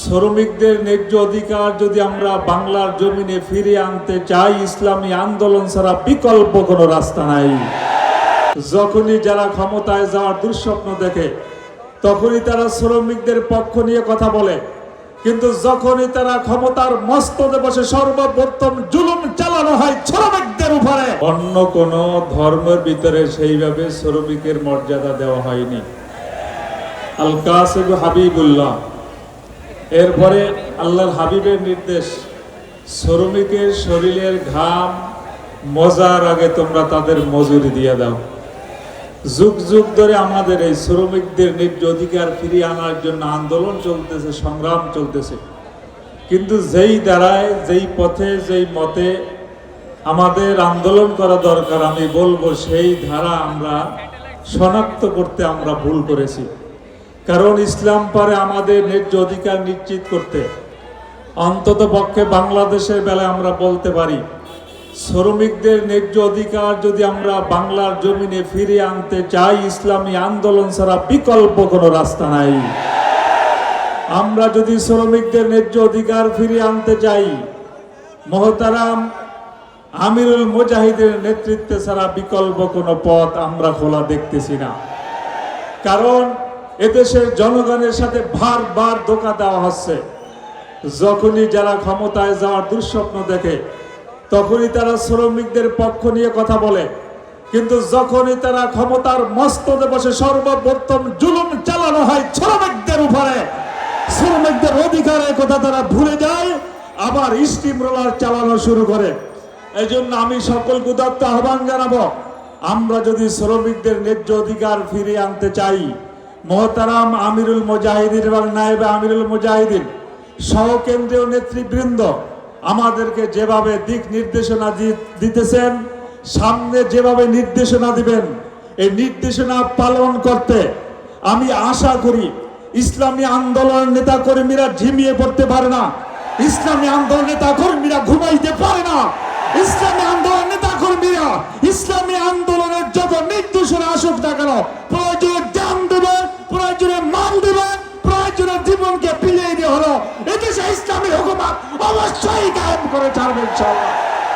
শ্রমিকদের ন্যায্য অধিকার যদি আমরা বাংলার জমিনে ফিরিয়ে আনতে চাই, ইসলামী আন্দোলন ছাড়া বিকল্প কোনো রাস্তা নাই। যখনই যারা ক্ষমতায় যাওয়ার দুঃস্বপ্ন দেখে তখনই তারা শ্রমিকদের পক্ষ নিয়ে কথা বলে, কিন্তু যখনই তারা ক্ষমতার মস্তদে বসে সর্বপ্রথম জুলুম চালানো হয় শ্রমিকদের উপরে। অন্য কোন ধর্মের ভিতরে সেইভাবে শ্রমিকের মর্যাদা দেওয়া হয়নি। আল কাসিম হাবিবুল্লাহ, এরপরে আল্লাহর হাবিবের নির্দেশ, শ্রমিকের শরীরের ঘাম মজার আগে তোমরা তাদের মজুরি দিয়ে দাও। যুগ যুগ ধরে আমাদের এই শ্রমিকদের ন্যায্য অধিকার ফিরিয়ে আনার জন্য আন্দোলন চলতেছে, সংগ্রাম চলতেছে, কিন্তু যেই দ্বারায়, যেই পথে, যেই মতে আমাদের আন্দোলন করা দরকার, আমি বলবো সেই ধারা আমরা শনাক্ত করতে আমরা ভুল করেছি। কারণ ইসলাম পারে আমাদের ন্যায্য অধিকার নিশ্চিত করতে। অন্তত পক্ষে বাংলাদেশের বেলায় আমরা বলতে পারি, শ্রমিকদের ন্যায্য অধিকার যদি আমরা বাংলার জমিনে ফিরিয়ে আনতে চাই, ইসলামী আন্দোলন ছাড়া বিকল্প কোনো রাস্তা নাই। আমরা যদি শ্রমিকদের ন্যায্য অধিকার ফিরিয়ে আনতে চাই, মহতারাম আমিরুল মুজাহিদের নেতৃত্বে ছাড়া বিকল্প কোনো পথ আমরা খোলা দেখতেছি না। কারণ এদেশের জনগণের সাথে বারবার ধোঁকা দেওয়া হচ্ছে। যখনই যারা ক্ষমতায় যাওয়ার দুঃস্বপ্ন দেখে তখনই তারা শ্রমিকদের পক্ষ নিয়ে কথা বলে, কিন্তু যখনই তারা ক্ষমতার মস্তদে বসে সর্বপ্রথম জুলুম চালানো হয় শ্রমিকদের উপরে, শ্রমিকদের অধিকারের কথা তারা ভুলে যায়, আবার স্টিম রোলার চালানো শুরু করে। এই জন্য আমি সকলকে উদাত্ত আহ্বান জানাবো, আমরা যদি শ্রমিকদের ন্যায্য অধিকার ফিরিয়ে আনতে চাই, মহতারাম আমিরুল মুজাহিদিন এবং নায়েবে আমিরুল মুজাহিদিন সহ কেন্দ্রীয় নেতৃবৃন্দ আমাদেরকে যেভাবে দিক নির্দেশনা দিতেছেন, সামনে যেভাবে নির্দেশনা দিবেন, এই নির্দেশনা পালন করতে আমি আশা করি ইসলামী আন্দোলনের নেতা কর্মীরা ঝিমিয়ে পড়তে পারে না, ইসলামী আন্দোলন নেতা কর্মীরা ঘুমাইতে পারে না, ইসলামী আন্দোলন নেতা কর্মীরা ইসলামী আন্দোলনের যত নির্দেশনা আসুক না কেন, প্রয়োজনে জান দেবেন, প্রয়োজনে মান দেবেন, প্রয়োজনে জীবনকে বিলিয়ে দিয়ে হলো এদেশে ইসলামী হুকুমত অবশ্যই কায়েম করে ছাড়বে ইনশাআল্লাহ।